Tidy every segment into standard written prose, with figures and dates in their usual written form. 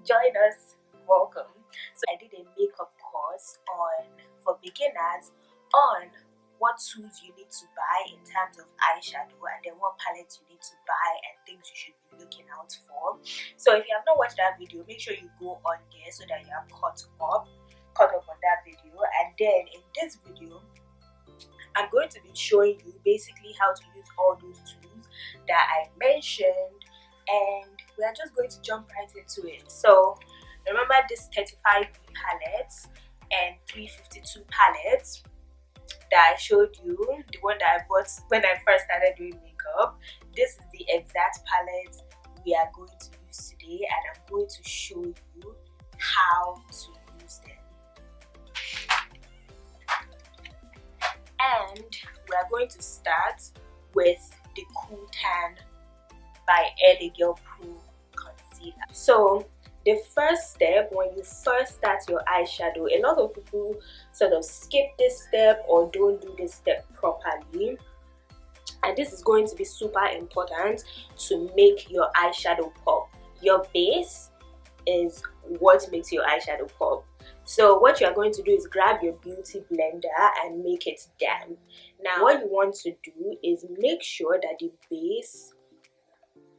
join us. Welcome. So I did a makeup course for beginners on what tools you need to buy in terms of eyeshadow, and then what palettes you need to buy and things you should be looking out for. So if you have not watched that video, make sure you go on there so that you are caught up on that video. And then in this video, I'm going to be showing you basically how to use all those tools that I mentioned, and we are just going to jump right into it. So remember this 35 palettes and 352 palettes that I showed you, the one that I bought when I first started doing makeup. This is the exact palette we are going to use today, and I'm going to show you how to use them. And we are going to start with the Cool Tan by LA Girl Pro Concealer. So the first step, when you first start your eyeshadow, a lot of people sort of skip this step or don't do this step properly, and this is going to be super important to make your eyeshadow pop. Your base is what makes your eyeshadow pop. So what you are going to do is grab your beauty blender and make it damp. Now what you want to do is make sure that the base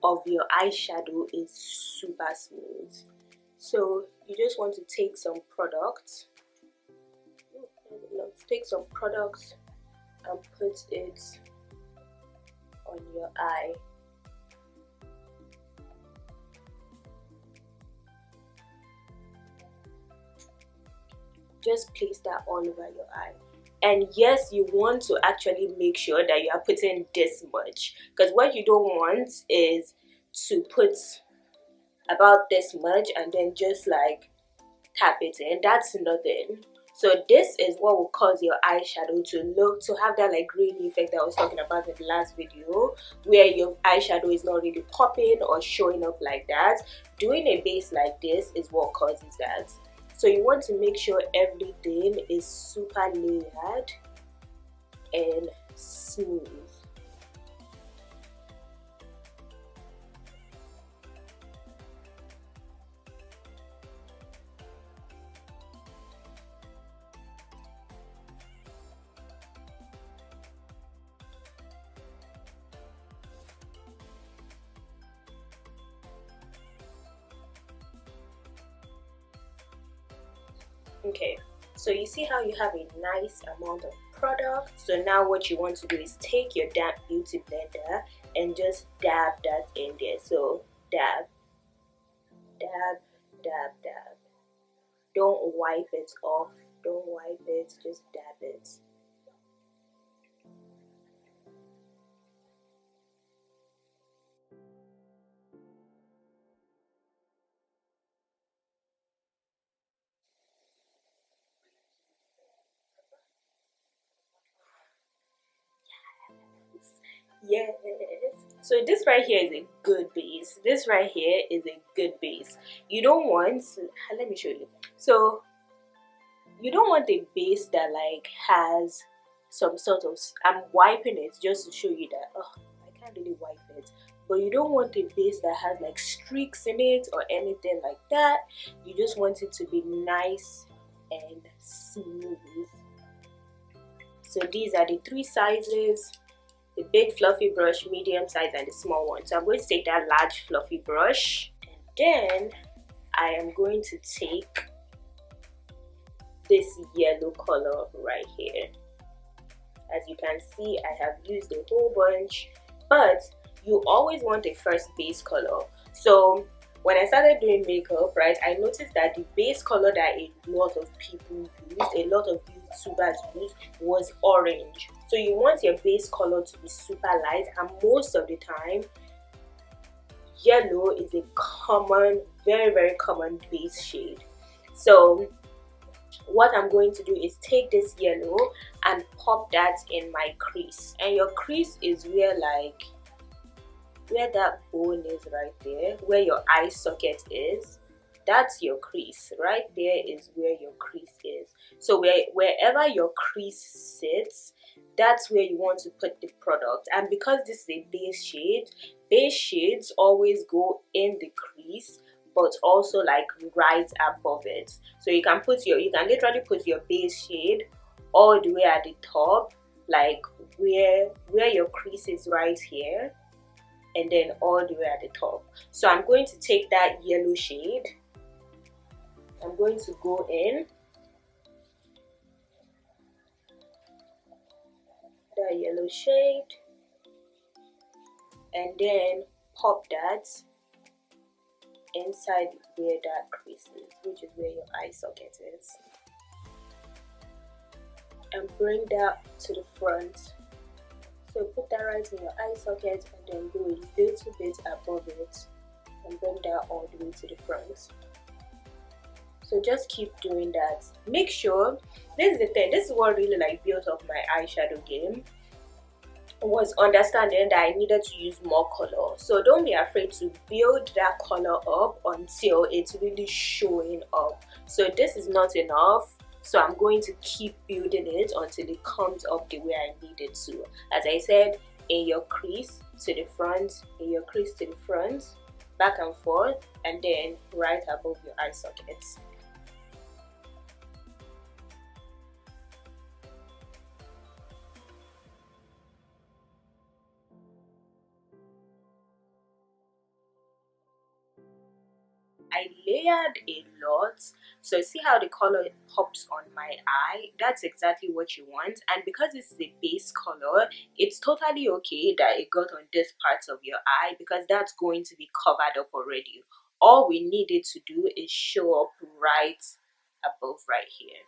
of your eyeshadow is super smooth. So you just want to take some product, and put it on your eye. Just place that all over your eye. And yes, you want to actually make sure that you are putting this much, because what you don't want is to put about this much and then just like tap it in. That's nothing. So this is what will cause your eyeshadow to have that like grainy effect that I was talking about in the last video, where your eyeshadow is not really popping or showing up like that. Doing a base like this is what causes that. So you want to make sure everything is super layered and smooth. Okay, so you see how you have a nice amount of product. So now what you want to do is take your damp beauty blender and just dab that in there. So dab, dab, dab, dab. Don't wipe it off, don't wipe it, just dab it. Yes. So this right here is a good base. This right here is a good base. You don't want, let me show you. So you don't want a base that like has some sort of, I'm wiping it just to show you that, oh, I can't really wipe it. But you don't want a base that has like streaks in it or anything like that. You just want it to be nice and smooth. So these are the three sizes: the big fluffy brush, medium size, and the small one. So I'm going to take that large fluffy brush, and then I am going to take this yellow color right here. As you can see, I have used a whole bunch, but you always want a first base color. So when I started doing makeup, right, I noticed that the base color that a lot of people use, a lot of YouTubers use, was orange. So you want your base color to be super light, and most of the time yellow is a common, very, very common base shade. So what I'm going to do is take this yellow and pop that in my crease. And your crease is where that bone is right there, where your eye socket is. That's your crease. Right there is where your crease is. So wherever your crease sits, that's where you want to put the product. And because this is a base shade, base shades always go in the crease but also like right above it. So you can literally put your base shade all the way at the top, like where your crease is right here, and then all the way at the top. So I'm going to take that yellow shade, I'm going to go in that yellow shade and then pop that inside where that crease is, which is where your eye socket is, and bring that to the front. So put that right in your eye socket and then go a little bit above it and bring that all the way to the front. So just keep doing that. Make sure, this is the thing, this is what really like built up my eyeshadow game, was understanding that I needed to use more color. So don't be afraid to build that color up until it's really showing up. So this is not enough, so I'm going to keep building it until it comes up the way I need it to. As I said, in your crease to the front, in your crease to the front, back and forth, and then right above your eye sockets. I layered a lot, so see how the color pops on my eye? That's exactly what you want. And because this is a base color, it's totally okay that it got on this part of your eye, because that's going to be covered up already. All we needed to do is show up right above right here.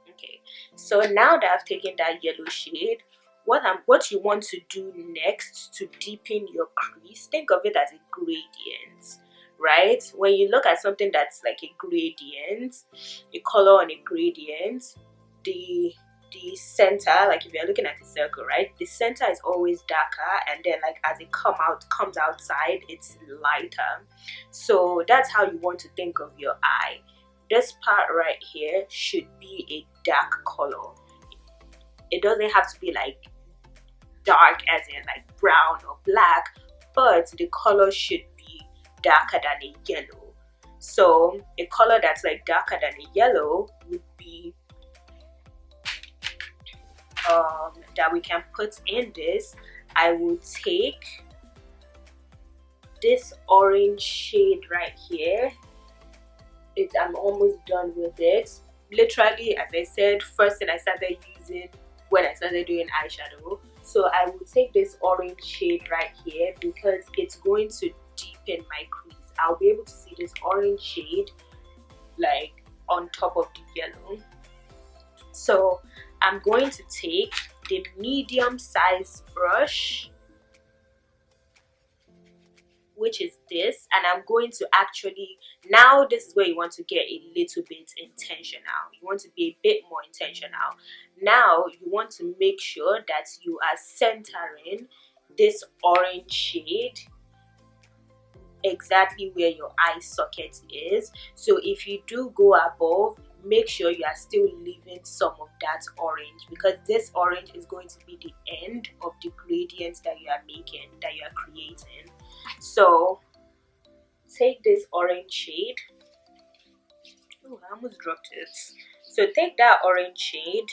Okay, so now that I've taken that yellow shade, what you want to do next to deepen your crease, think of it as a gradient, right? When you look at something that's like a gradient, a color on a gradient, the center, like if you're looking at a circle, right, the center is always darker, and then like as it comes outside, it's lighter. So that's how you want to think of your eye. This part right here should be a dark color. It doesn't have to be like dark as in like brown or black, but the color should be darker than a yellow. So a color that's like darker than a yellow would be that we can put in this. I will take this orange shade right here. I'm almost done with it. Literally, as I said, first thing I started using when I started doing eyeshadow. So I will take this orange shade right here because it's going to deepen my crease. I'll be able to see this orange shade like on top of the yellow. So I'm going to take the medium size brush, which is this, and I'm going to actually, now this is where you want to get a little bit intentional. You want to be a bit more intentional. Now you want to make sure that you are centering this orange shade exactly where your eye socket is. So if you do go above, make sure you are still leaving some of that orange, because this orange is going to be the end of the gradient that you are making, that you are creating. So take this orange shade. Oh, I almost dropped it. So take that orange shade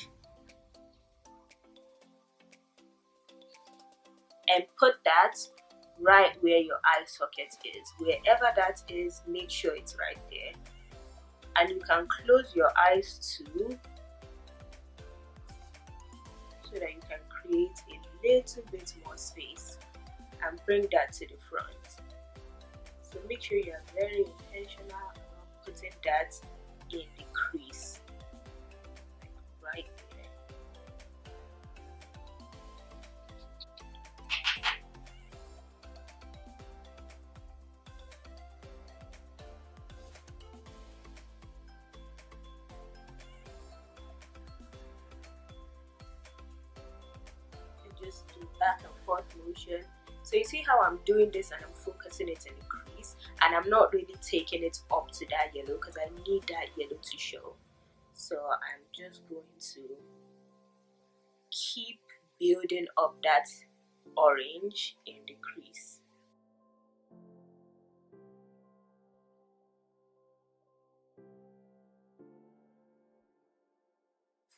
and put that right where your eye socket is. Wherever that is, make sure it's right there. And you can close your eyes too, so that you can create a little bit more space and bring that to the front. So make sure you are very intentional about putting that in the crease, like right there. Just do back and forth motion. So you see how I'm doing this and I'm focusing it in the crease, and I'm not really taking it up to that yellow because I need that yellow to show. So I'm just going to keep building up that orange in the crease.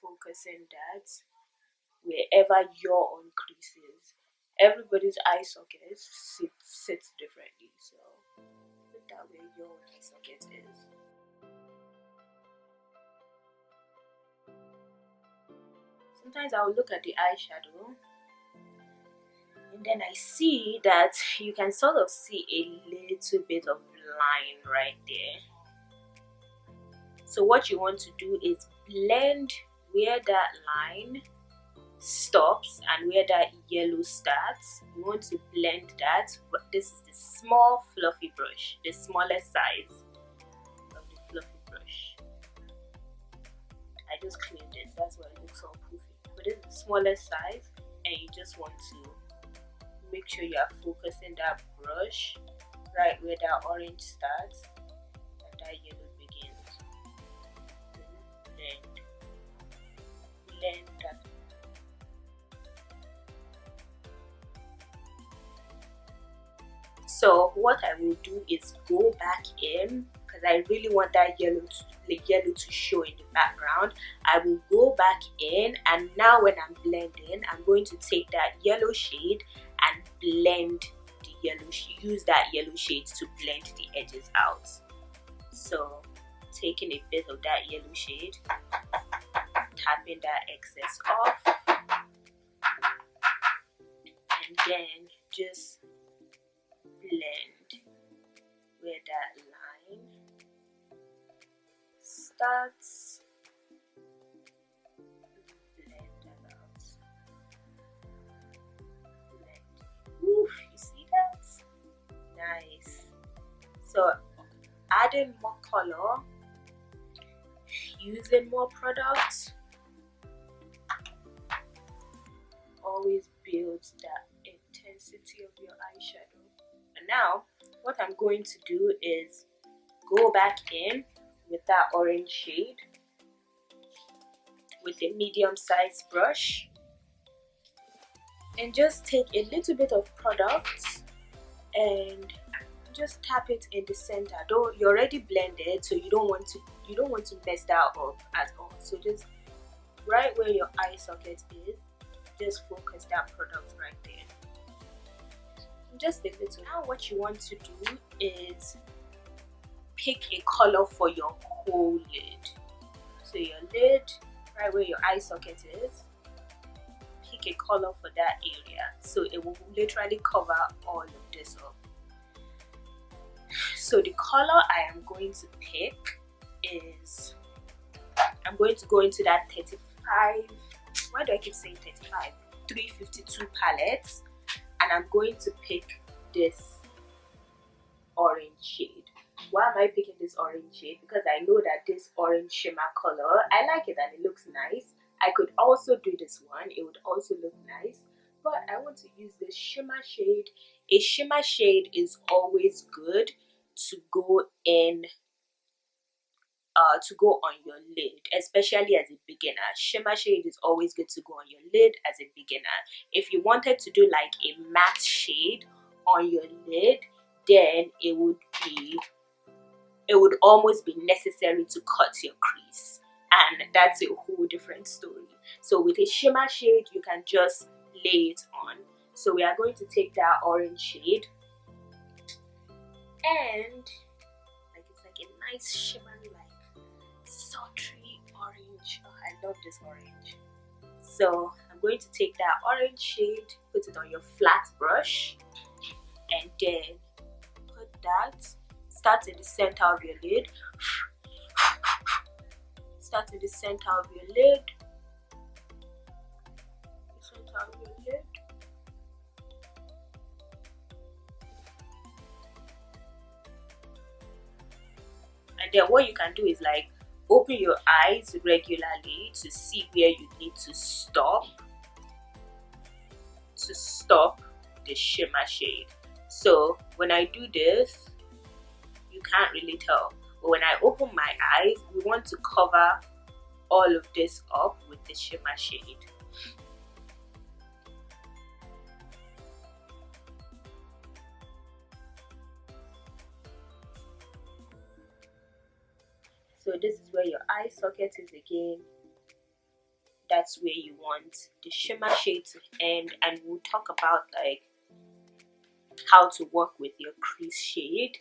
focusing that wherever your own crease is. Everybody's eye socket sits differently, so look that where your eye socket is. Sometimes I'll look at the eyeshadow and then I see that you can sort of see a little bit of line right there. So what you want to do is blend where that line stops and where that yellow starts. You want to blend that. But this is the small fluffy brush, the smallest size of the fluffy brush. I just cleaned it, that's why it looks all poofy. But this is the smallest size, and you just want to make sure you are focusing that brush right where that orange starts and that yellow begins. Blend that. So what I will do is go back in, because I really want that yellow to show in the background. I will go back in, and now when I'm blending, I'm going to take that yellow shade and blend the yellow shade. Use that yellow shade to blend the edges out. So taking a bit of that yellow shade, tapping that excess off, and then just blend where that line starts. Blend that out. Blend. Oof, you see that? Nice. So adding more color, using more products, always builds that intensity of your eyeshadow. And now what I'm going to do is go back in with that orange shade with a medium sized brush and just take a little bit of product and just tap it in the center. Though you're already blended, so you don't want to mess that up at all. So just right where your eye socket is, just focus that product right there. Just a little. Now what you want to do is pick a color for your whole lid. So your lid, right where your eye socket is, pick a color for that area, so it will literally cover all of this up. So the color I am going to pick is, I'm going to go into that 35, why do I keep saying 35? 352 palettes, and I'm going to pick this orange shade. Why am I picking this orange shade? Because I know that this orange shimmer color, I like it and it looks nice. I could also do this one, it would also look nice, but I want to use this shimmer shade. A shimmer shade is always good to go in, to go on your lid, especially as a beginner. Shimmer shade is always good to go on your lid as a beginner. If you wanted to do like a matte shade on your lid, then it would almost be necessary to cut your crease, and that's a whole different story. So with a shimmer shade, you can just lay it on. So we are going to take that orange shade, and it's like a nice shimmery, like sultry orange. Oh, I love this orange. So I'm going to take that orange shade, put it on your flat brush, and then put that, start in the center of your lid, start in the center of your lid, center of your lid, and then what you can do is like open your eyes regularly to see where you need to stop the shimmer shade. So when I do this, you can't really tell, but when I open my eyes, we want to cover all of this up with the shimmer shade. So this is where your eye socket is again. that's where you want the shimmer shade to end, and we'll talk about like how to work with your crease shade.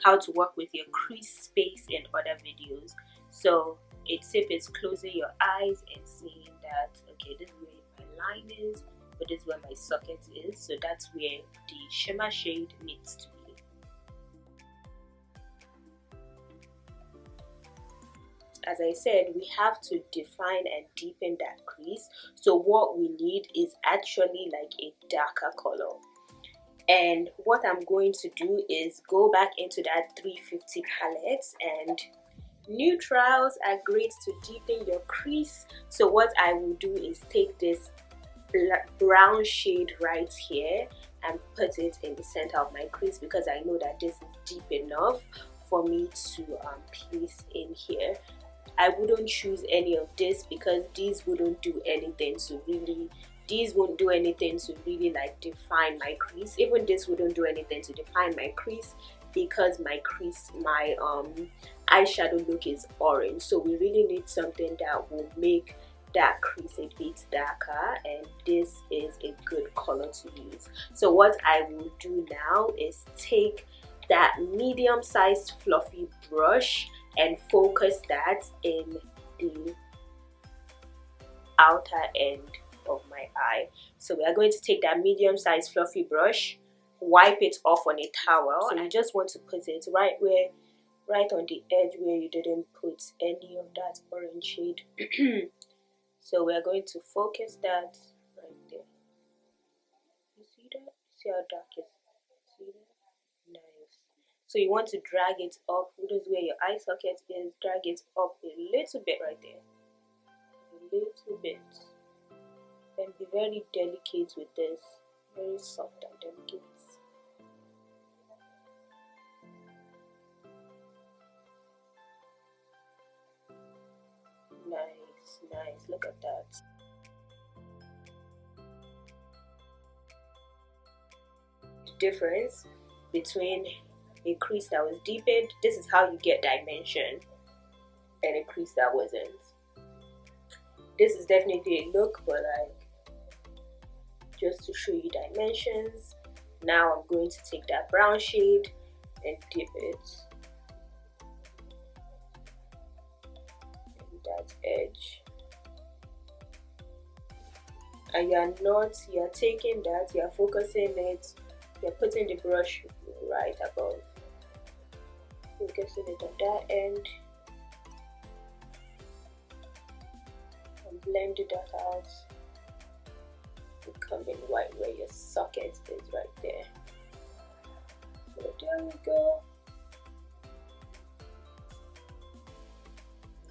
How to work with your crease space in other videos. So a tip is closing your eyes and seeing that, okay, this is where my line is, but this is where my socket is. So that's where the shimmer shade needs to be. As I said, we have to define and deepen that crease. So what we need is actually like a darker color. And what I'm going to do is go back into that 350 palette, and neutrals are great to deepen your crease. So what I will do is take this brown shade right here and put it in the center of my crease, because I know that this is deep enough for me to place in here. I wouldn't choose any of this because these wouldn't do anything to really like define my crease. Even this wouldn't do anything to define my crease, because my eyeshadow look is orange. So we really need something that will make that crease a bit darker, and this is a good color to use. So what I will do now is take that medium-sized fluffy brush and focus that in the outer end of my eye. So we are going to take that medium-sized fluffy brush, wipe it off on a towel, and I just want to put it right on the edge where you didn't put any of that orange shade. So we are going to focus that right there. You see that? See how dark it is? See that? Nice. So you want to drag it up. This is where your eye socket is. Drag it up a little bit right there. A little bit. And be very delicate with this. Very soft and delicate. Nice. Look at that. The difference between a crease that was deepened, this is how you get dimension, and a crease that wasn't. This is definitely a look, but like just to show you dimensions. Now I'm going to take that brown shade and dip it in that edge. And you're taking that, you're focusing it, you're putting the brush right above, focusing it on that end, and blending that out, becoming white where your socket is right there. So there we go.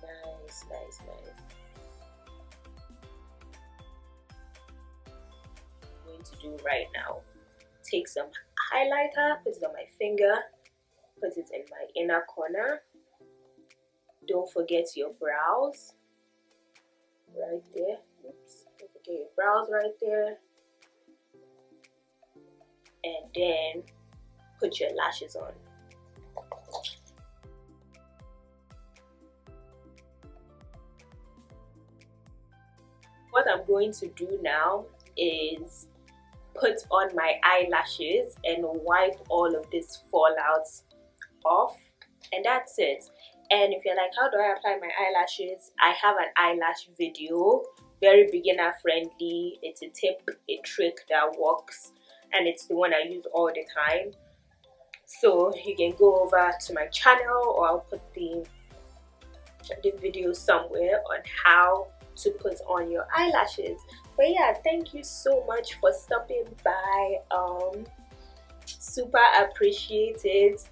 Nice. To do right now, take some highlighter, put it on my finger, put it in my inner corner. Don't forget your brows right there. Oops, don't forget your brows right there, and then put your lashes on. What I'm going to do now is put on my eyelashes and wipe all of this fallouts off, and that's it. And if you're like, how do I apply my eyelashes? I have an eyelash video, very beginner friendly. It's a tip, a trick that works, and it's the one I use all the time. So you can go over to my channel, or I'll put the video somewhere on how to put on your eyelashes. But yeah, thank you so much for stopping by. Super appreciate it.